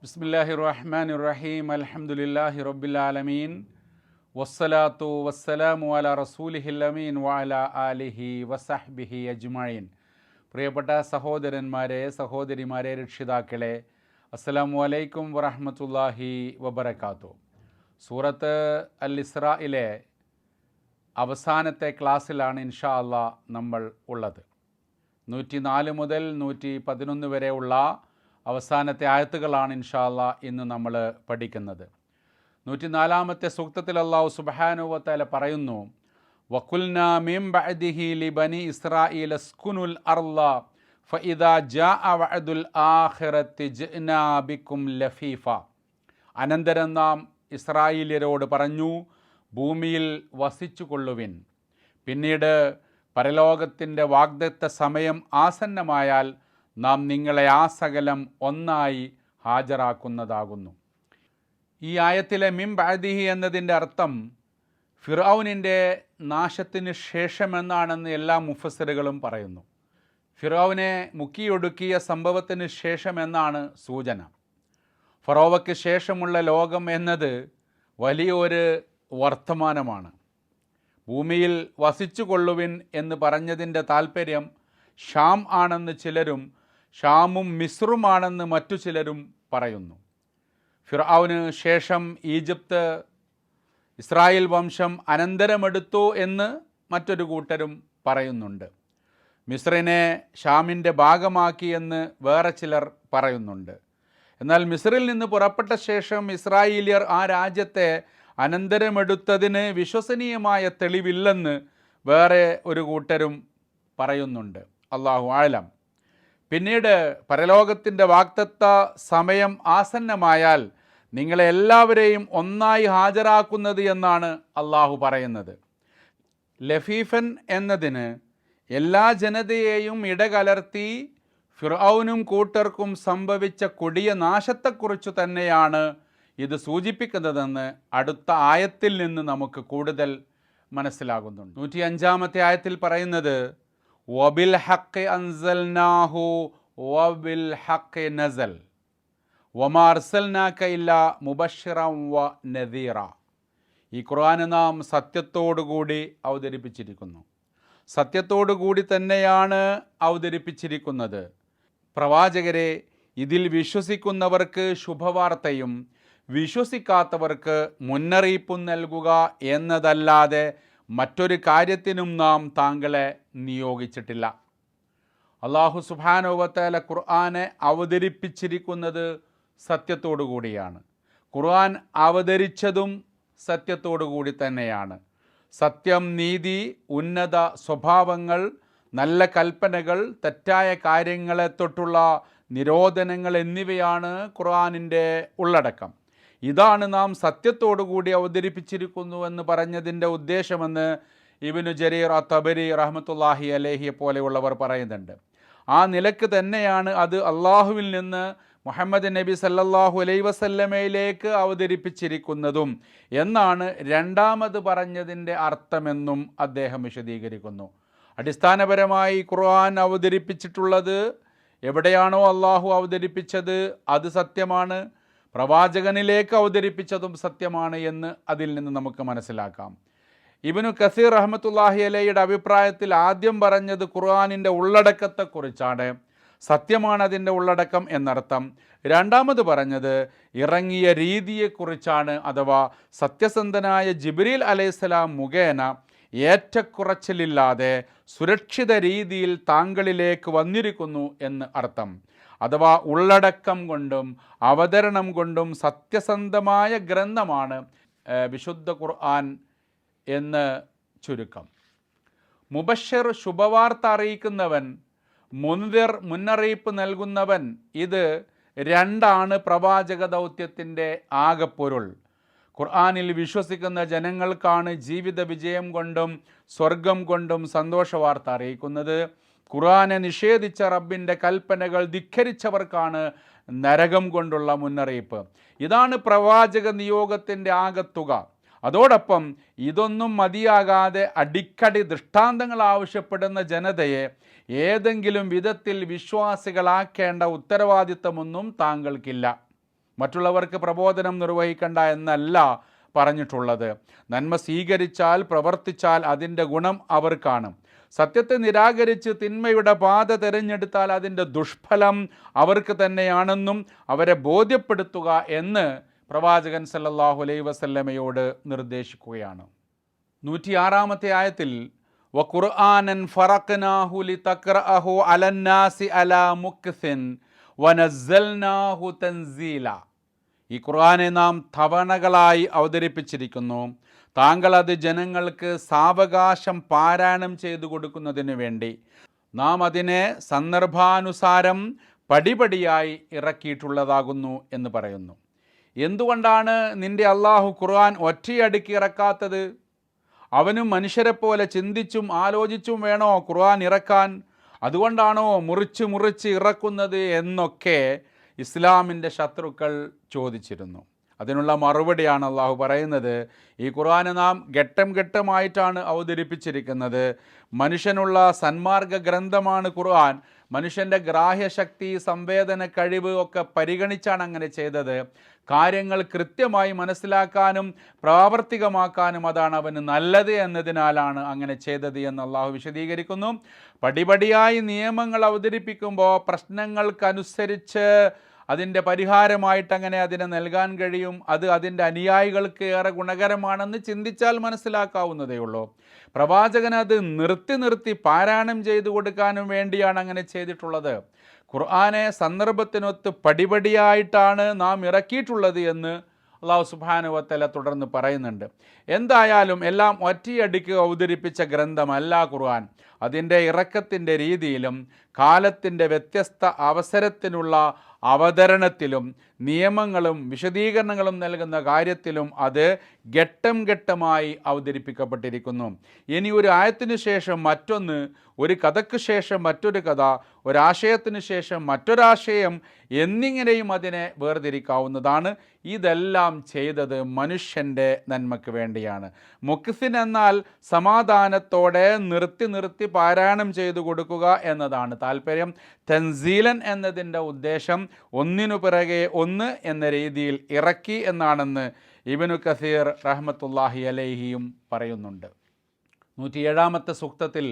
ബിസ്മില്ലാഹിർ റഹ്മാനിർ റഹീം അൽഹംദുലില്ലാഹി റബ്ബിൽ ആലമീൻ വസ്സലാത്തു വസ്സലാമു അലാ റസൂലിഹിൽ അമീൻ വഅലാ ആലിഹി വസഹ്ബിഹി അജ്മഈൻ. പ്രിയപ്പെട്ട സഹോദരന്മാരെ, സഹോദരിമാരെ, രക്ഷിതാക്കളെ, അസ്സലാമു അലൈക്കും വറഹ്മത്തുള്ളാഹി വബറകാതുഹു. സൂറത്ത് അൽ ഇസ്രായിലെ അവസാനത്തെ ക്ലാസ്സിലാണ് ഇൻഷാ അല്ലാഹ് നമ്മൾ ഉള്ളത്. 104 മുതൽ 111 വരെ ഉള്ള അവസാനത്തെ ആയത്തുകളാണ് ഇൻഷാ അല്ലാഹ് ഇന്ന് നമ്മൾ പഠിക്കുന്നത്. 104-ാമത്തെ സൂക്തത്തിൽ അല്ലാഹു സുബ്ഹാനഹു വ തആല പറയുന്നു, വഖുൽനാ മിൻ ബഅദിഹി ലിബനി ഇസ്രായീല സ്കുനുൽ അർള ഫഇദാ ജാഅ വഅദുൽ ആഖിറത്തി ജിഅ്നാ ബിക്കും ലഫീഫ. അനന്തരം നാം ഇസ്രായേല്യരോട് പറഞ്ഞു, ഭൂമിയിൽ വസിച്ചു കൊള്ളുവിൻ. പിന്നീട് പരലോകത്തിൻ്റെ വാഗ്ദത്ത സമയം ആസന്നമായാൽ നാം നിങ്ങളെ ആ സകലം ഒന്നായി ഹാജരാക്കുന്നതാകുന്നു. ഈ ആയത്തിലെ മിൻ ബഅദിഹി എന്നതിൻ്റെ അർത്ഥം ഫിർഔനിൻ്റെ നാശത്തിന് ശേഷമെന്നാണെന്ന് എല്ലാ മുഫസ്സിറുകളും പറയുന്നു. ഫിർഔനെ മുക്കിയൊടുക്കിയ സംഭവത്തിന് ശേഷമെന്നാണ് സൂചന. ഫറോവയ്ക്ക് ശേഷമുള്ള ലോകം എന്നത് വലിയൊരു വർത്തമാനമാണ്. ഭൂമിയിൽ വസിച്ചു കൊള്ളുവിൻ എന്ന് പറഞ്ഞതിൻ്റെ താൽപ്പര്യം ഷാം ആണെന്ന് ചിലരും ഷാമും മിസ്റുമാണെന്ന് മറ്റു ചിലരും പറയുന്നു. ഫിർഔന് ശേഷം ഈജിപ്ത് ഇസ്രായേൽ വംശം അനന്തരമെടുത്തു എന്ന് മറ്റൊരു കൂട്ടരും പറയുന്നുണ്ട്. മിസ്രിനെ ഷാമിൻ്റെ ഭാഗമാക്കി എന്ന് വേറെ ചിലർ പറയുന്നുണ്ട്. എന്നാൽ മിസ്രിൽ നിന്ന് പുറപ്പെട്ട ശേഷം ഇസ്രായേലിയർ ആ രാജ്യത്തെ അനന്തരമെടുത്തതിന് വിശ്വസനീയമായ തെളിവില്ലെന്ന് വേറെ ഒരു കൂട്ടരും പറയുന്നുണ്ട്. അല്ലാഹു ആലം. പിന്നീട് പരലോകത്തിൻ്റെ വാഗ്ദത്ത സമയം ആസന്നമായാൽ നിങ്ങളെ എല്ലാവരെയും ഒന്നായി ഹാജരാക്കുന്നത് എന്നാണ് അല്ലാഹു പറയുന്നത്. ലഫീഫൻ എന്നതിന് എല്ലാ ജനതയെയും ഇടകലർത്തി ഫിർഔനും കൂട്ടർക്കും സംഭവിച്ച കൊടിയ നാശത്തെക്കുറിച്ച് തന്നെയാണ് ഇത് സൂചിപ്പിക്കുന്നതെന്ന് അടുത്ത ആയത്തിൽ നിന്ന് നമുക്ക് കൂടുതൽ മനസ്സിലാകുന്നുണ്ട്. 105-ാമത്തെ ആയത്തിൽ പറയുന്നത്, വബിൽ ഹഖ് അൻസൽനാഹു വബിൽ ഹഖ് നസൽ വമാ അർസൽനാക ഇല്ലാ മുബശ്ശിറൻ വ നദീറ. ഈ ഖുർആൻ നാം സത്യത്തോടുകൂടി അവതരിപ്പിച്ചിരിക്കുന്നു. സത്യത്തോടുകൂടി തന്നെയാണ് അവതരിപ്പിച്ചിരിക്കുന്നത്. പ്രവാചകരെ, ഇതിൽ വിശ്വസിക്കുന്നവർക്ക് ശുഭവാർത്തയും വിശ്വസിക്കാത്തവർക്ക് മുന്നറിയിപ്പും നൽകുക എന്നതല്ലാതെ മറ്റൊരു കാര്യത്തിനും നാം താങ്കളെ നിയോഗിച്ചിട്ടില്ല. അല്ലാഹു സുബ്ഹാനഹു വ തആല ഖുർആനെ അവതരിപ്പിച്ചിരിക്കുന്നത് സത്യത്തോടു കൂടിയാണ്. ഖുർആൻ അവതരിച്ചതും സത്യത്തോടു കൂടി തന്നെയാണ്. സത്യം, നീതി, ഉന്നത സ്വഭാവങ്ങൾ, നല്ല കൽപ്പനകൾ, തെറ്റായ കാര്യങ്ങളെ തൊട്ടുള്ള നിരോധനങ്ങൾ എന്നിവയാണ് ഖുർആനിൻ്റെ ഉള്ളടക്കം. ഇതാണ് നാം സത്യത്തോടു കൂടി അവതരിപ്പിച്ചിരിക്കുന്നു എന്ന് പറഞ്ഞതിൻ്റെ ഉദ്ദേശമെന്ന് ഇബ്നു ജരീർ അത്തബരി റഹ്മത്തുള്ളാഹി അലൈഹിയെ പോലെയുള്ളവർ പറയുന്നുണ്ട്. ആ നിലക്ക് തന്നെയാണ് അത് അള്ളാഹുവിൽ നിന്ന് മുഹമ്മദ് നബി സല്ലല്ലാഹു അലൈഹി വസല്ലമയിലേക്ക് അവതരിപ്പിച്ചിരിക്കുന്നതും എന്നാണ് രണ്ടാമത് പറഞ്ഞതിൻ്റെ അർത്ഥമെന്നും അദ്ദേഹം വിശദീകരിക്കുന്നു. അടിസ്ഥാനപരമായി ഖുർആൻ അവതരിപ്പിച്ചിട്ടുള്ളത് എവിടെയാണോ അള്ളാഹു അവതരിപ്പിച്ചത് അത് സത്യമാണ്. പ്രവാചകനിലേക്ക് അവതരിപ്പിച്ചതും സത്യമാണ് എന്ന് അതിൽ നിന്ന് നമുക്ക് മനസ്സിലാക്കാം. ഇബ്നു കസീർ റഹ്മത്തുള്ളാഹി അലൈഹിയുടെ അഭിപ്രായത്തിൽ ആദ്യം പറഞ്ഞത് ഖുർആനിൻ്റെ ഉള്ളടക്കത്തെക്കുറിച്ചാണ്. സത്യമാണ് അതിൻ്റെ ഉള്ളടക്കം എന്നർത്ഥം. രണ്ടാമത് പറഞ്ഞത് ഇറങ്ങിയ രീതിയെക്കുറിച്ചാണ്. അഥവാ സത്യസന്ധനായ ജിബ്രീൽ അലൈഹിസ്സലാം മുഖേന ഏറ്റക്കുറച്ചിലില്ലാതെ സുരക്ഷിത രീതിയിൽ താങ്കളിലേക്ക് വന്നിരിക്കുന്നു എന്ന് അർത്ഥം. അഥവാ ഉള്ളടക്കം കൊണ്ടും അവതരണം കൊണ്ടും സത്യസന്ധമായ ഗ്രന്ഥമാണ് വിശുദ്ധ ഖുർആൻ എന്ന് ചുരുക്കം. മുബശ്ശിർ ശുഭവാർത്ത അറിയിക്കുന്നവൻ, മുൻദിർ മുന്നറിയിപ്പ് നൽകുന്നവൻ, ഇത് രണ്ടാണ് പ്രവാചക ദൗത്യത്തിൻ്റെ ആകെപ്പൊരുൾ. ഖുർആനിൽ വിശ്വസിക്കുന്ന ജനങ്ങൾക്കാണ് ജീവിത വിജയം കൊണ്ടും സ്വർഗം കൊണ്ടും സന്തോഷവാർത്ത അറിയിക്കുന്നത്. ഖുർആനെ നിഷേധിച്ച റബ്ബിൻ്റെ കൽപ്പനകൾ ധിക്കരിച്ചവർക്കാണ് നരകം കൊണ്ടുള്ള മുന്നറിയിപ്പ്. ഇതാണ് പ്രവാചക നിയോഗത്തിൻ്റെ ആകത്തുക. അതോടൊപ്പം ഇതൊന്നും മതിയാകാതെ അടിക്കടി ദൃഷ്ടാന്തങ്ങൾ ആവശ്യപ്പെടുന്ന ജനതയെ ഏതെങ്കിലും വിധത്തിൽ വിശ്വാസികളാക്കേണ്ട ഉത്തരവാദിത്തമൊന്നും താങ്കൾക്കില്ല. മറ്റുള്ളവർക്ക് പ്രബോധനം നിർവഹിക്കണ്ട എന്നല്ല പറഞ്ഞിട്ടുള്ളത്. നന്മ സ്വീകരിച്ചാൽ, പ്രവർത്തിച്ചാൽ അതിൻ്റെ ഗുണം അവർക്കാണ്. സത്യത്തെ നിരാകരിച്ച് തിന്മയുടെ പാത തിരഞ്ഞെടുത്താൽ അതിൻ്റെ ദുഷ്ഫലം അവർക്ക് തന്നെയാണെന്നും അവരെ ബോധ്യപ്പെടുത്തുക എന്ന് പ്രവാചകൻ സല്ലല്ലാഹു അലൈഹി വസല്ലമയോട് നിർദ്ദേശിക്കുകയാണ്. 106-ാമത്തെ ആയത്തിൽ വഖുർആനൻ ഫറഖ്നാഹു ലിതഖറഅഹു അലന്നാസി അലാ മുക്സിൻ വനസ്സൽനാഹു തൻസീല. ഈ ഖുർആനെ നാം തവണകളായി അവതരിപ്പിച്ചിരിക്കുന്നു. താങ്കൾ അത് ജനങ്ങൾക്ക് സാവകാശം പാരായണം ചെയ്തു കൊടുക്കുന്നതിന് വേണ്ടി നാം അതിനെ സന്ദർഭാനുസാരം പടിപടിയായി ഇറക്കിയിട്ടുള്ളതാകുന്നു എന്ന് പറയുന്നു. എന്തുകൊണ്ടാണ് നിന്റെ അള്ളാഹു ഖുർആൻ ഒറ്റയടിക്ക് ഇറക്കാത്തത്? അവനും മനുഷ്യരെ പോലെ ചിന്തിച്ചും ആലോചിച്ചും വേണോ ഖുർആൻ ഇറക്കാൻ? അതുകൊണ്ടാണോ മുറിച്ച് ഇറക്കുന്നത് എന്നൊക്കെ ഇസ്ലാമിൻ്റെ ശത്രുക്കൾ ചോദിച്ചിരുന്നു. അതിനുള്ള മറുപടിയാണ് അള്ളാഹു പറയുന്നത്. ഈ ഖുർആനെ നാം ഘട്ടം ഘട്ടമായിട്ടാണ് അവതരിപ്പിച്ചിരിക്കുന്നത്. മനുഷ്യനുള്ള സന്മാർഗ ഗ്രന്ഥമാണ് ഖുർആൻ. മനുഷ്യൻ്റെ ഗ്രാഹ്യശക്തി, സംവേദന കഴിവ് ഒക്കെ പരിഗണിച്ചാണ് അങ്ങനെ ചെയ്തത്. കാര്യങ്ങൾ കൃത്യമായി മനസ്സിലാക്കാനും പ്രാവർത്തികമാക്കാനും അതാണ് അവന് നല്ലത് എന്നതിനാലാണ് അങ്ങനെ ചെയ്തത് എന്ന് അള്ളാഹു വിശദീകരിക്കുന്നു. പടിപടിയായി നിയമങ്ങൾ അവതരിപ്പിക്കുമ്പോൾ പ്രശ്നങ്ങൾക്കനുസരിച്ച് അതിൻ്റെ പരിഹാരമായിട്ട് അങ്ങനെ അതിനെ നൽകാൻ കഴിയും. അത് അതിൻ്റെ അനുയായികൾക്ക് ഏറെ ഗുണകരമാണെന്ന് ചിന്തിച്ചാൽ മനസ്സിലാക്കാവുന്നതേ ഉള്ളൂ. പ്രവാചകൻ അത് നിർത്തി പാരായണം ചെയ്തു കൊടുക്കാനും വേണ്ടിയാണ് അങ്ങനെ ചെയ്തിട്ടുള്ളത്. ഖുർആനെ സന്ദർഭത്തിനൊത്ത് പടിപടിയായിട്ടാണ് നാം ഇറക്കിയിട്ടുള്ളത് എന്ന് അല്ലാഹു സുബ്ഹാനഹു വ തആല തുടർന്ന് പറയുന്നുണ്ട്. എന്തായാലും എല്ലാം ഒറ്റയടിക്ക് അവതരിപ്പിച്ച ഗ്രന്ഥമല്ല ഖുർആൻ. അതിൻ്റെ ഇറക്കത്തിൻ്റെ രീതിയിലും കാലത്തിൻ്റെ വ്യത്യസ്ത അവസരത്തിനുള്ള അവതരണത്തിലും നിയമങ്ങളും വിശദീകരണങ്ങളും നൽകുന്ന കാര്യത്തിലും അത് ഘട്ടം ഘട്ടമായി അവതരിപ്പിക്കപ്പെട്ടിരിക്കുന്നു. ഇനി ഒരു ആയത്തിനു ശേഷം മറ്റൊന്ന്, ഒരു കഥയ്ക്ക് ശേഷം മറ്റൊരു കഥ, ഒരാശയത്തിന് ശേഷം മറ്റൊരാശയം എന്നിങ്ങനെയും അതിനെ വേർതിരിക്കാവുന്നതാണ്. ഇതെല്ലാം ചെയ്തത് മനുഷ്യൻ്റെ നന്മയ്ക്ക് വേണ്ടിയാണ്. മുക്സിൻ എന്നാൽ സമാധാനത്തോടെ നിർത്തി പാരായണം ചെയ്തു കൊടുക്കുക എന്നതാണ് താല്പര്യം. തൻസീലൻ എന്നതിൻ്റെ ഉദ്ദേശം ഒന്നിനു പിറകെ ഒന്ന് എന്ന രീതിയിൽ ഇറക്കി എന്നാണെന്ന് ഇബ്നു കസീർ റഹ്മത്തുള്ളാഹി അലൈഹിയും പറയുന്നുണ്ട്. 107-ാമത്തെ സൂക്തത്തിൽ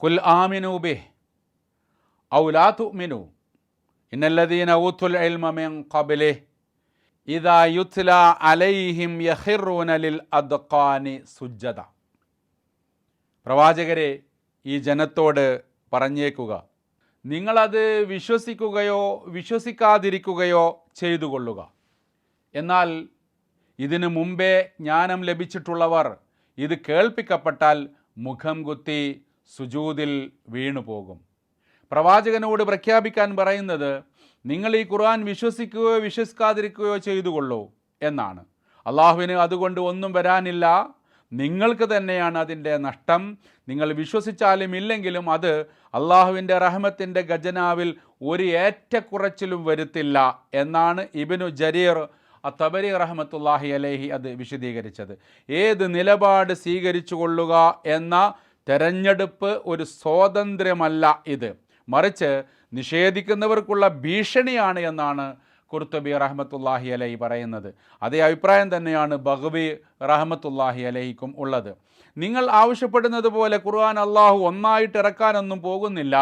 കുൽ ആമിനു ബിഹി ഔ ലാ തുഅ്മിനു ഇന്നല്ലദീന ഊതുൽ ഇൽമ മിൻ ഖബ്ലിഹി ഇദാ യുത്ല അലൈഹിം യഖിറൂന ലിൽ അദ്ഖാനി സുജ്ജദ. പ്രവാചകരെ, ഈ ജനത്തോട് പറഞ്ഞേക്കുക, നിങ്ങളത് വിശ്വസിക്കുകയോ വിശ്വസിക്കാതിരിക്കുകയോ ചെയ്തുകൊള്ളുക. എന്നാൽ ഇതിനു മുമ്പേ ജ്ഞാനം ലഭിച്ചിട്ടുള്ളവർ ഇത് കേൾപ്പിക്കപ്പെട്ടാൽ മുഖം കുത്തി സുജൂദിൽ വീണുപോകും. പ്രവാചകനോട് പ്രഖ്യാപിക്കാൻ പറയുന്നത് നിങ്ങൾ ഈ ഖുർആൻ വിശ്വസിക്കുകയോ വിശ്വസിക്കാതിരിക്കുകയോ ചെയ്തുകൊള്ളൂ എന്നാണ്. അള്ളാഹുവിന് അതുകൊണ്ട് ഒന്നും വരാനില്ല. നിങ്ങൾക്ക് തന്നെയാണ് അതിൻ്റെ നഷ്ടം. നിങ്ങൾ വിശ്വസിച്ചാലും ഇല്ലെങ്കിലും അത് അള്ളാഹുവിൻ്റെ റഹ്മത്തിൻ്റെ ഖജനാവിൽ ഒരു ഏറ്റക്കുറച്ചിലും വരുത്തില്ല എന്നാണ് ഇബ്നു ജരീർ അത്തബരി റഹ്മത്തുള്ളാഹി അലൈഹി അത് വിശദീകരിച്ചത്. ഏത് നിലപാട് സ്വീകരിച്ചു കൊള്ളുക എന്ന തെരഞ്ഞെടുപ്പ് ഒരു സ്വാതന്ത്ര്യമല്ല ഇത്, മറിച്ച് നിഷേധിക്കുന്നവർക്കുള്ള ഭീഷണിയാണ് എന്നാണ് ഖുർത്തുബി റഹ്മത്തുള്ളാഹി അലൈഹി പറയുന്നത്. അതേ അഭിപ്രായം തന്നെയാണ് ബഗ്വി റഹ്മത്തുള്ളാഹി അലൈഹിക്കും ഉള്ളത്. നിങ്ങൾ ആവശ്യപ്പെടുന്നത് പോലെ ഖുർആൻ അള്ളാഹു ഒന്നായിട്ട് ഇറക്കാനൊന്നും പോകുന്നില്ല.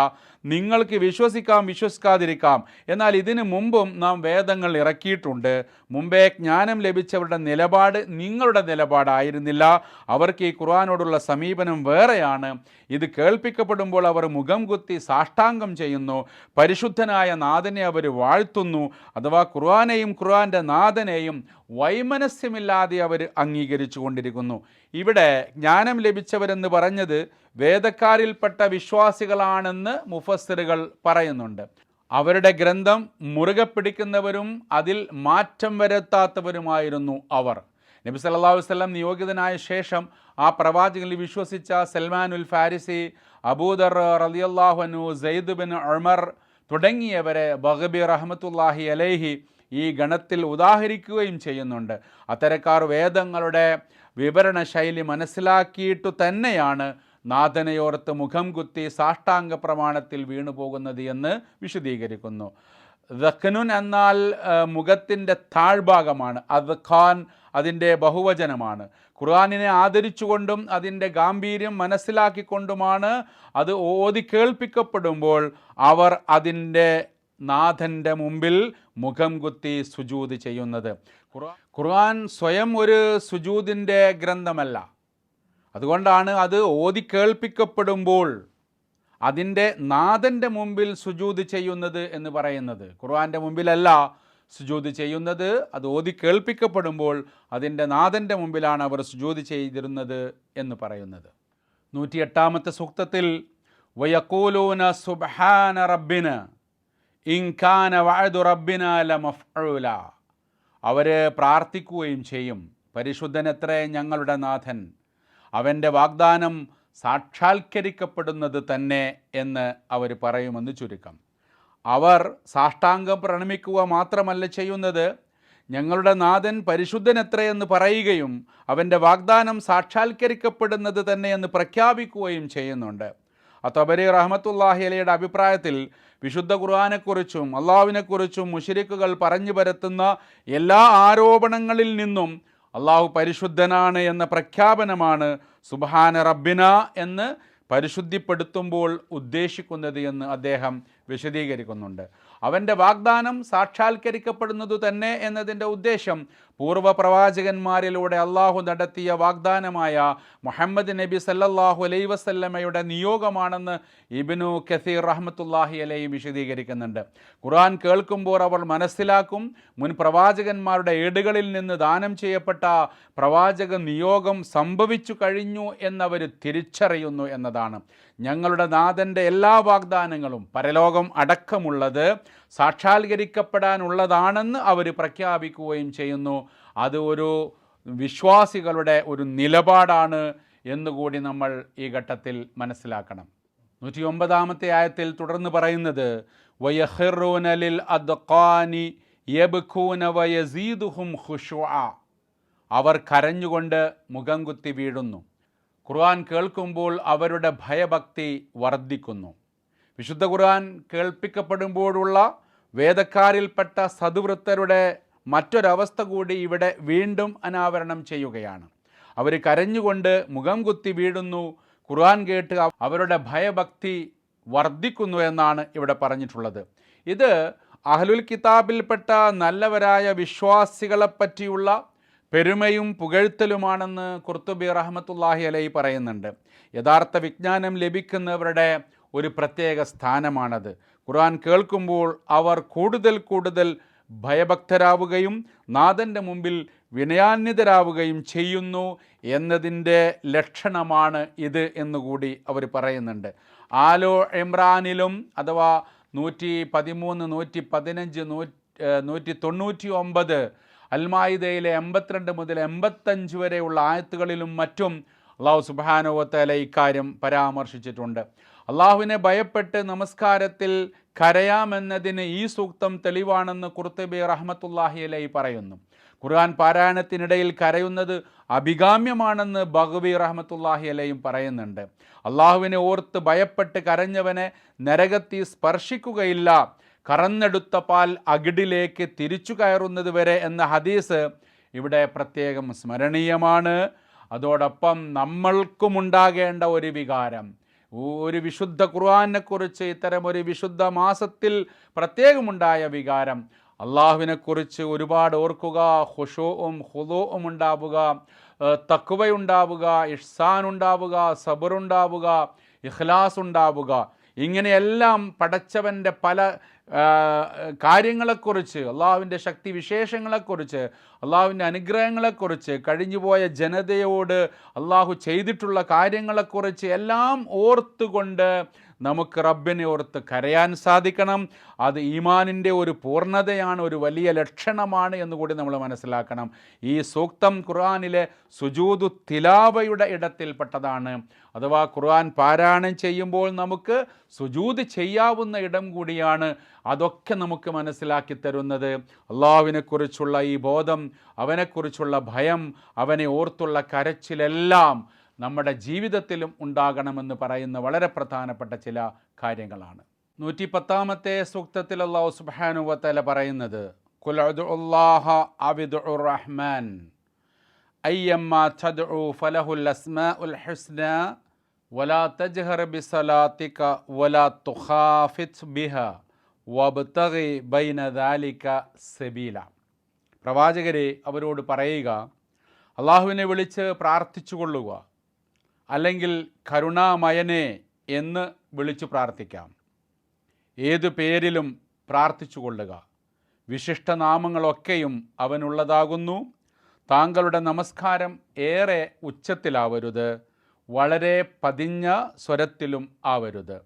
നിങ്ങൾക്ക് വിശ്വസിക്കാം, വിശ്വസിക്കാതിരിക്കാം. എന്നാൽ ഇതിനു മുമ്പും നാം വേദങ്ങൾ ഇറക്കിയിട്ടുണ്ട്. മുമ്പേ ജ്ഞാനം ലഭിച്ചവരുടെ നിലപാട് നിങ്ങളുടെ നിലപാടായിരുന്നില്ല. അവർക്ക് ഈ ഖുർആനോടുള്ള സമീപനം വേറെയാണ്. ഇത് കേൾപ്പിക്കപ്പെടുമ്പോൾ അവർ മുഖം കുത്തി സാഷ്ടാംഗം ചെയ്യുന്നു. പരിശുദ്ധനായ നാഥനെ അവർ വാഴ്ത്തുന്നു. അഥവാ ഖുർആനെയും ഖുർആൻ്റെ നാഥനെയും വൈമനസ്യമില്ലാതെ അവർ അംഗീകരിച്ചു കൊണ്ടിരിക്കുന്നു. ഇവിടെ ജ്ഞാനം ലഭിച്ചവരെന്ന് പറഞ്ഞത് വേദക്കാരിൽപ്പെട്ട വിശ്വാസികളാണെന്ന് മുഫസ്സിറുകൾ പറയുന്നുണ്ട്. അവരുടെ ഗ്രന്ഥം മുറുകെ പിടിക്കുന്നവരും അതിൽ മാറ്റം വരുത്താത്തവരുമായിരുന്നു അവർ. നബി സല്ലല്ലാഹു അലൈഹി വസല്ലം നിയോഗിതനായ ശേഷം ആ പ്രവാചകനിൽ വിശ്വസിച്ച സൽമാനുൽ ഫാരിസി, അബൂദർ റളിയല്ലാഹു അൻഹു, സെയ്ദ് ബിൻ ഉമർ തുടങ്ങിയവരെ ബഗ്വി റഹ്മത്തുള്ളാഹി അലൈഹി ഈ ഗണത്തിൽ ഉദാഹരിക്കുകയും ചെയ്യുന്നുണ്ട്. അത്തരക്കാർ വേദങ്ങളുടെ വിവരണ ശൈലി മനസ്സിലാക്കിയിട്ടു തന്നെയാണ് നാഥനെയോർത്ത് മുഖം കുത്തി സാഷ്ടാംഗ പ്രമാണത്തിൽ വീണുപോകുന്നത് എന്ന് വിശദീകരിക്കുന്നു. ദഖ്നുൻ എന്നാൽ മുഖത്തിൻ്റെ താഴ്ഭാഗമാണ്. അദ്ഖാൻ അതിൻ്റെ ബഹുവചനമാണ്. ഖുർആനിനെ ആദരിച്ചുകൊണ്ടും അതിൻ്റെ ഗാംഭീര്യം മനസ്സിലാക്കിക്കൊണ്ടുമാണ് അത് ഓതി കേൾപ്പിക്കപ്പെടുമ്പോൾ അവർ അതിൻ്റെ നാഥൻ്റെ മുമ്പിൽ മുഖം കുത്തി സുജൂദ് ചെയ്യുന്നത്. ഖുർആൻ സ്വയം ഒരു സുജൂദിൻ്റെ ഗ്രന്ഥമല്ല. അതുകൊണ്ടാണ് അത് ഓതി കേൾപ്പിക്കപ്പെടുമ്പോൾ അതിൻ്റെ നാഥൻ്റെ മുമ്പിൽ സുജൂദ് ചെയ്യുന്നത് എന്ന് പറയുന്നത്. ഖുർആൻ്റെ മുമ്പിലല്ല സുജൂദ് ചെയ്യുന്നത്, അത് ഓതി കേൾപ്പിക്കപ്പെടുമ്പോൾ അതിൻ്റെ നാഥൻ്റെ മുമ്പിലാണ് അവർ സുജൂദ് ചെയ്തിരുന്നത് എന്ന് പറയുന്നത്. 108 സൂക്തത്തിൽ വയഖൂലൂന സുബ്ഹാന റബ്ബിന ഇൻ കാന വഅദു റബ്ബിന ലമഫ്ഊല, അവർ പ്രാർത്ഥിക്കുകയും ചെയ്യും, പരിശുദ്ധനത്രേ ഞങ്ങളുടെ നാഥൻ, അവൻ്റെ വാഗ്ദാനം സാക്ഷാത്കരിക്കപ്പെടുന്നത് തന്നെ എന്ന് അവർ പറയുമെന്ന് ചുരുക്കം. അവർ സാഷ്ടാംഗം പ്രണമിക്കുക മാത്രമല്ല ചെയ്യുന്നത്, ഞങ്ങളുടെ നാഥൻ പരിശുദ്ധനെത്രയെന്ന് പറയുകയും അവൻ്റെ വാഗ്ദാനം സാക്ഷാത്കരിക്കപ്പെടുന്നത് തന്നെ എന്ന് പ്രഖ്യാപിക്കുകയും ചെയ്യുന്നുണ്ട്. തബരി റഹ്മത്തുള്ളാഹി അലൈഹിയുടെ അഭിപ്രായത്തിൽ വിശുദ്ധ ഖുർആനെക്കുറിച്ചും അള്ളാഹുവിനെക്കുറിച്ചും മുശ്രിക്കുകൾ പറഞ്ഞു പരത്തുന്ന എല്ലാ ആരോപണങ്ങളിൽ നിന്നും അള്ളാഹു പരിശുദ്ധനാണ് എന്ന പ്രഖ്യാപനമാണ് സുബ്ഹാന റബ്ബിന എന്ന് പരിശുദ്ധിപ്പെടുത്തുമ്പോൾ ഉദ്ദേശിക്കുന്നത് എന്ന് അദ്ദേഹം വിശദീകരിക്കുന്നുണ്ട്. അവൻ്റെ വാഗ്ദാനം സാക്ഷാത്കരിക്കപ്പെടുന്നതു തന്നെ എന്നതിൻ്റെ ഉദ്ദേശം പൂർവ്വ പ്രവാചകന്മാരിലൂടെ അള്ളാഹു നടത്തിയ വാഗ്ദാനമായ മുഹമ്മദ് നബി സല്ലല്ലാഹു അലൈഹി വസല്ലമയുടെ നിയോഗമാണെന്ന് ഇബ്നു കസീർ റഹ്മത്തുള്ളാഹി അലൈഹി വിശദീകരിക്കുന്നുണ്ട്. ഖുർആൻ കേൾക്കുമ്പോൾ അവർ മനസ്സിലാക്കും, മുൻ പ്രവാചകന്മാരുടെ ഏടുകളിൽ നിന്ന് ദാനം ചെയ്യപ്പെട്ട പ്രവാചക നിയോഗം സംഭവിച്ചു കഴിഞ്ഞു എന്നവർ തിരിച്ചറിയുന്നു എന്നതാണ്. ഞങ്ങളുടെ നാഥൻ്റെ എല്ലാ വാഗ്ദാനങ്ങളും പരലോകം അടക്കമുള്ളത് സാക്ഷാത്കരിക്കപ്പെടാനുള്ളതാണെന്ന് അവർ പ്രഖ്യാപിക്കുകയും ചെയ്യുന്നു. അത് ഒരു വിശ്വാസികളുടെ ഒരു നിലപാടാണ് എന്നുകൂടി നമ്മൾ ഈ ഘട്ടത്തിൽ മനസ്സിലാക്കണം. 109 ആയത്തിൽ തുടർന്ന് പറയുന്നത് വയഖിറൂന ലിൽ അദ്ഖാനി യബ്ഖൂന വയസീദുഹും ഖുശൂഅ, അവർ കരഞ്ഞുകൊണ്ട് മുഖം കുത്തി വീഴുന്നു. ഖുർആൻ കേൾക്കുമ്പോൾ അവരുടെ ഭയഭക്തി വർദ്ധിക്കുന്നു. വിശുദ്ധ ഖുർആൻ കേൾപ്പിക്കപ്പെടുമ്പോഴുള്ള വേദക്കാരിൽപ്പെട്ട സദ്വൃത്തരുടെ മറ്റൊരവസ്ഥ കൂടി ഇവിടെ വീണ്ടും അനാവരണം ചെയ്യുകയാണ്. അവർ കരഞ്ഞുകൊണ്ട് മുഖം കുത്തി വീഴുന്നു. ഖുർആൻ കേട്ട് അവരുടെ ഭയഭക്തി വർദ്ധിക്കുന്നു എന്നാണ് ഇവിടെ പറഞ്ഞിട്ടുള്ളത്. ഇത് അഹ്ലുൽ കിതാബിൽപ്പെട്ട നല്ലവരായ വിശ്വാസികളെപ്പറ്റിയുള്ള പെരുമയും പുകഴ്ത്തലുമാണെന്ന് ഖുർത്തുബി റഹ്മത്തുള്ളാഹി അലൈഹി പറയുന്നുണ്ട്. യഥാർത്ഥ വിജ്ഞാനം ലഭിക്കുന്നവരുടെ ഒരു പ്രത്യേക സ്ഥാനമാണത്. ഖുർആൻ കേൾക്കുമ്പോൾ അവർ കൂടുതൽ ഭയഭക്തരാവുകയും നാഥൻ്റെ മുമ്പിൽ വിനയാന്വിതരാവുകയും ചെയ്യുന്നു എന്നതിൻ്റെ ലക്ഷണമാണ് ഇത് എന്നുകൂടി അവർ പറയുന്നുണ്ട്. ആലോ ഇമ്രാനിലും അഥവാ 113, 115, 199, അൽമായിദയിലെ 82 മുതൽ 85 വരെയുള്ള ആയത്തുകളിലും മറ്റും അള്ളാഹു സുബ്ഹാനഹു വ തആല ഇക്കാര്യം പരാമർശിച്ചിട്ടുണ്ട്. അള്ളാഹുവിനെ ഭയപ്പെട്ട് നമസ്കാരത്തിൽ കരയാമെന്നതിന് ഈ സൂക്തം തെളിവാണെന്ന് ഖുർത്തുബി റഹ്മത്തുള്ളാഹി അലൈഹി പറയുന്നു. ഖുർആൻ പാരായണത്തിനിടയിൽ കരയുന്നത് അഭികാമ്യമാണെന്ന് ബഗവി റഹ്മത്തുള്ളാഹി അലൈഹിയും പറയുന്നുണ്ട്. അള്ളാഹുവിനെ ഓർത്ത് ഭയപ്പെട്ട് കരഞ്ഞവനെ നരകത്തിൽ സ്പർശിക്കുകയില്ല, കറന്നെടുത്ത പാൽ അകിടിലേക്ക് തിരിച്ചു കയറുന്നത് വരെ എന്ന ഹദീസ് ഇവിടെ പ്രത്യേകം സ്മരണീയമാണ്. അതോടൊപ്പം നമ്മൾക്കുമുണ്ടാകേണ്ട ഒരു വികാരം, ഒരു വിശുദ്ധ ഖുർആനെക്കുറിച്ച് ഇത്തരം ഒരു വിശുദ്ധ മാസത്തിൽ പ്രത്യേകമുണ്ടായ വികാരം, അള്ളാഹുവിനെക്കുറിച്ച് ഒരുപാട് ഓർക്കുക, ഖുശൂഉം ഖുദൂഉം ഉണ്ടാവുക, തഖ്വയുണ്ടാവുക, ഇഹ്സാൻ ഉണ്ടാവുക, സബറുണ്ടാവുക, ഇഖ്ലാസ് ഉണ്ടാവുക, ഇങ്ങനെയെല്ലാം പടച്ചവൻ്റെ പല കാര്യങ്ങളെക്കുറിച്ച്, അള്ളാഹുവിൻ്റെ ശക്തി വിശേഷങ്ങളെക്കുറിച്ച്, അള്ളാഹുവിൻ്റെ അനുഗ്രഹങ്ങളെക്കുറിച്ച്, കഴിഞ്ഞുപോയ ജനതയോട് അള്ളാഹു ചെയ്തിട്ടുള്ള കാര്യങ്ങളെക്കുറിച്ച് എല്ലാം ഓർത്തുകൊണ്ട് നമുക്ക് റബ്ബിനെ ഓർത്ത് കരയാൻ സാധിക്കണം. അത് ഈമാനിൻ്റെ ഒരു പൂർണ്ണതയാണ്, ഒരു വലിയ ലക്ഷണമാണ് എന്നുകൂടി നമ്മൾ മനസ്സിലാക്കണം. ഈ സൂക്തം ഖുർആനിലെ സുജൂദു തിലാവയുടെ ഇടത്തിൽപ്പെട്ടതാണ്. അഥവാ ഖുർആൻ പാരായണം ചെയ്യുമ്പോൾ നമുക്ക് സുജൂദ് ചെയ്യാവുന്ന ഇടം കൂടിയാണ്. അതൊക്കെ നമുക്ക് മനസ്സിലാക്കി തരുന്നത് അള്ളാഹുവിനെക്കുറിച്ചുള്ള ഈ ബോധം, അവനെക്കുറിച്ചുള്ള ഭയം, അവനെ ഓർത്തുള്ള കരച്ചിലെല്ലാം നമ്മുടെ ജീവിതത്തിലും ഉണ്ടാകണമെന്ന് പറയുന്ന വളരെ പ്രധാനപ്പെട്ട ചില കാര്യങ്ങളാണ്. 110-ാമത്തെ സൂക്തത്തിൽ അല്ലാഹു സുബ്ഹാനഹു വ തആല പറയുന്നത് ഖുൽ അദ്ഉല്ലാഹ അവിദ്ഉർ റഹ്മാൻ അയ്യമ്മാ തദ്ഉ ഫലഹുൽ അസ്മാഉൽ ഹുസ്നാ വലാ തജ്ഹർ ബിസലാത്തിക വലാ തുഖാഫിത് ബിഹാ വബ്തഗി ബൈന ദാലിക സബീല. പ്രവാചകരെ, അവരോട് പറയുക, അള്ളാഹുവിനെ വിളിച്ച് പ്രാർത്ഥിച്ചുകൊള്ളുക, അല്ലെങ്കിൽ കരുണാമയനെ എന്ന് വിളിച്ചു പ്രാർത്ഥിക്കാം. ഏതു പേരിലും പ്രാർത്ഥിച്ചുകൊള്ളുക. വിശിഷ്ടനാമങ്ങളൊക്കെയും അവനുള്ളതാകുന്നു. താങ്കളുടെ നമസ്കാരം ഏറെ ഉച്ചത്തിലാവരുത്, വളരെ പതിഞ്ഞ സ്വരത്തിലും ആവരുത്.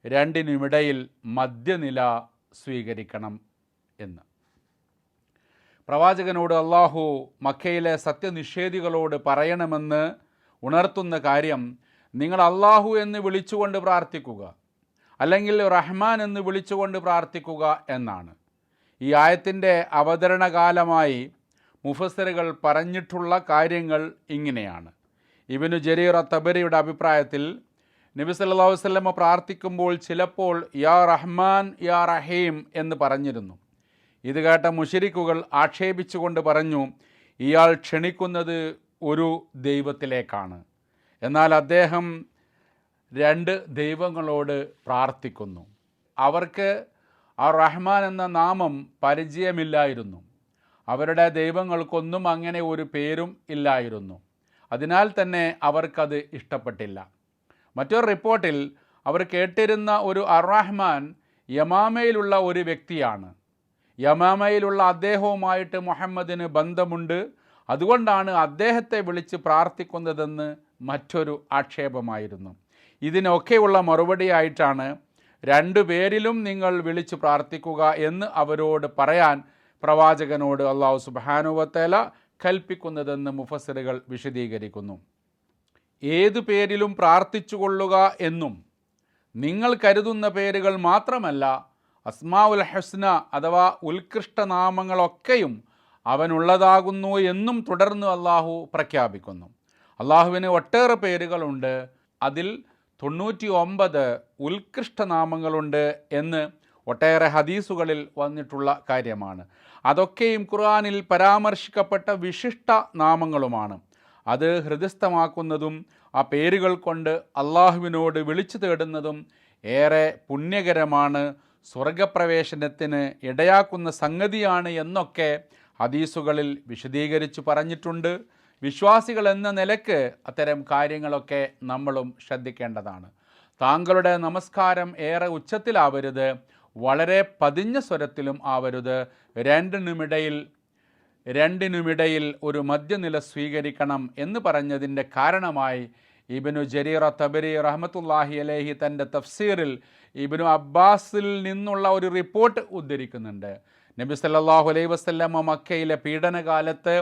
രണ്ടിനുമിടയിൽ മധ്യനില സ്വീകരിക്കണം എന്ന്. പ്രവാചകനോട് അള്ളാഹു മക്കയിലെ സത്യനിഷേധികളോട് പറയണമെന്ന് ഉണർത്തുന്ന കാര്യം, നിങ്ങൾ അള്ളാഹു എന്ന് വിളിച്ചുകൊണ്ട് പ്രാർത്ഥിക്കുക, അല്ലെങ്കിൽ റഹ്മാൻ എന്ന് വിളിച്ചുകൊണ്ട് പ്രാർത്ഥിക്കുക എന്നാണ്. ഈ ആയത്തിൻ്റെ അവതരണകാലമായി മുഫസ്സിറുകൾ പറഞ്ഞിട്ടുള്ള കാര്യങ്ങൾ ഇങ്ങനെയാണ്. ഇബ്നു ജരീർ അത്തബരിയുടെ അഭിപ്രായത്തിൽ നബി സല്ലല്ലാഹു അലൈഹി വസല്ലം പ്രാർത്ഥിക്കുമ്പോൾ ചിലപ്പോൾ യാ റഹ്മാൻ യാ റഹീം എന്ന് പറഞ്ഞിരുന്നു. ഇത് കേട്ട മുശ്രിക്കുകൾ ആക്ഷേപിച്ചുകൊണ്ട് പറഞ്ഞു, ഇയാൾ ക്ഷണിക്കുന്നത് ഒരു ദൈവത്തിലേക്കാണ്, എന്നാൽ അദ്ദേഹം 2 ദൈവങ്ങളോട് പ്രാർത്ഥിക്കുന്നു. അവർക്ക് ആ റഹ്മാൻ എന്ന നാമം പരിചയമില്ലായിരുന്നു. അവരുടെ ദൈവങ്ങൾക്കൊന്നും അങ്ങനെ ഒരു പേരും ഇല്ലായിരുന്നു. അതിനാൽ തന്നെ അവർക്കത് ഇഷ്ടപ്പെട്ടില്ല. മറ്റൊരു റിപ്പോർട്ടിൽ അവർ കേട്ടിരുന്ന ഒരു അർ-റഹ്മാൻ യമാമയിലുള്ള ഒരു വ്യക്തിയാണ്. യമാമയിലുള്ള അദ്ദേഹവുമായിട്ട് മുഹമ്മദിന് ബന്ധമുണ്ട്, അതുകൊണ്ടാണ് അദ്ദേഹത്തെ വിളിച്ച് പ്രാർത്ഥിക്കുന്നതെന്ന് മറ്റൊരു ആക്ഷേപമായിരുന്നു. ഇതിനൊക്കെയുള്ള മറുപടിയായിട്ടാണ് 2 പേരിലും നിങ്ങൾ വിളിച്ച് പ്രാർത്ഥിക്കുക എന്ന് അവരോട് പറയാൻ പ്രവാചകനോട് അല്ലാഹു സുബ്ഹാനഹു വ തആല കൽപ്പിക്കുന്നതെന്ന് മുഫസ്സിറുകൾ വിശദീകരിക്കുന്നു. ഏതു പേരിലും പ്രാർത്ഥിച്ചുകൊള്ളുക എന്നും നിങ്ങൾ കരുതുന്ന പേരുകൾ മാത്രമല്ല, അസ്മാഉൽ ഹുസ്ന അഥവാ ഉത്കൃഷ്ടനാമങ്ങളൊക്കെയും അവനുള്ളതാകുന്നു എന്നും തുടർന്ന് അള്ളാഹു പ്രഖ്യാപിക്കുന്നു. അള്ളാഹുവിന് ഒട്ടേറെ പേരുകളുണ്ട്, അതിൽ 99 ഉത്കൃഷ്ടനാമങ്ങളുണ്ട് എന്ന് ഒട്ടേറെ ഹദീസുകളിൽ വന്നിട്ടുള്ള കാര്യമാണ്. അതൊക്കെയും ഖുർആനിൽ പരാമർശിക്കപ്പെട്ട വിശിഷ്ട നാമങ്ങളുമാണ്. അത് ഹൃദയസ്ഥമാക്കുന്നതും ആ പേരുകൾ കൊണ്ട് അള്ളാഹുവിനോട് വിളിച്ചു തേടുന്നതും ഏറെ പുണ്യകരമാണ്, സ്വർഗപ്രവേശനത്തിന് ഇടയാക്കുന്ന സംഗതിയാണ് എന്നൊക്കെ ഹദീസുകളിൽ വിശദീകരിച്ചു പറഞ്ഞിട്ടുണ്ട്. വിശ്വാസികൾ എന്ന നിലക്ക് അത്തരം കാര്യങ്ങളൊക്കെ നമ്മളും ശ്രദ്ധിക്കേണ്ടതാണ്. താങ്കളുടെ നമസ്കാരം ഏറെ ഉച്ചത്തിലാവരുത്, വളരെ പതിഞ്ഞ സ്വരത്തിലും ആവരുത്. രണ്ടിനുമിടയിൽ ഒരു മധ്യനില സ്വീകരിക്കണം എന്ന് പറഞ്ഞതിൻ്റെ കാരണമായി ഇബ്നു ജരീർ തബരി റഹ്മത്തുള്ളാഹി അലൈഹി തൻ്റെ തഫ്സീറിൽ ഇബ്നു അബ്ബാസിൽ നിന്നുള്ള ഒരു റിപ്പോർട്ട് ഉദ്ധരിക്കുന്നുണ്ട്. നബി സല്ലല്ലാഹു അലൈഹി വസല്ലമ മക്കയിലെ പീഡനകാലത്ത്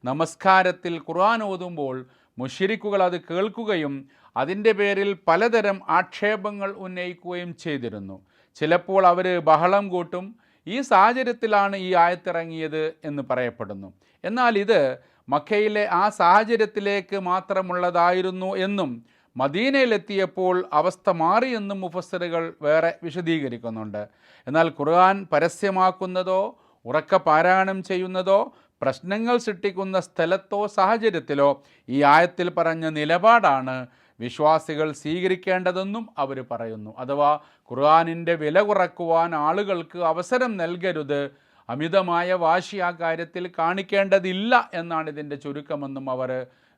നമസ്കാരത്തിൽ ഖുർആൻ ഓതുമ്പോൾ മുശ്രിക്കുകൾ അത് കേൾക്കുകയും അതിൻ്റെ പേരിൽ പലതരം ആക്ഷേപങ്ങൾ ഉന്നയിക്കുകയും ചെയ്തിരുന്നു. ചിലപ്പോൾ അവർ ബഹളം കൂട്ടും. ഈ സാഹചര്യത്തിലാണ് ഈ ആയത്തിറങ്ങിയത് എന്ന് പറയപ്പെടുന്നു. എന്നാൽ ഇത് മക്കയിലെ ആ സാഹചര്യത്തിലേക്ക് മാത്രമുള്ളതായിരുന്നു എന്നും മദീനയിലെത്തിയപ്പോൾ അവസ്ഥ മാറിയെന്നും മുഫസ്സിറുകൾ വേറെ വിശദീകരിക്കുന്നുണ്ട്. എന്നാൽ ഖുർആൻ പരസ്യമാക്കുന്നതോ ഉറക്കെ പാരായണം ചെയ്യുന്നതോ പ്രശ്നങ്ങൾ സൃഷ്ടിക്കുന്ന സ്ഥലത്തോ സാഹചര്യത്തിലോ ഈ ആയത്തിൽ പറഞ്ഞ നിലപാടാണ് വിശ്വാസികൾ സ്വീകരിക്കേണ്ടതെന്നും അവർ പറയുന്നു. അഥവാ ഖുർആനിൻ്റെ വില കുറക്കുവാൻ ആളുകൾക്ക് അവസരം നൽകരുത്, അമിതമായ വാശി ആ കാര്യത്തിൽ കാണിക്കേണ്ടതില്ല എന്നാണ് ഇതിൻ്റെ ചുരുക്കമെന്നും അവർ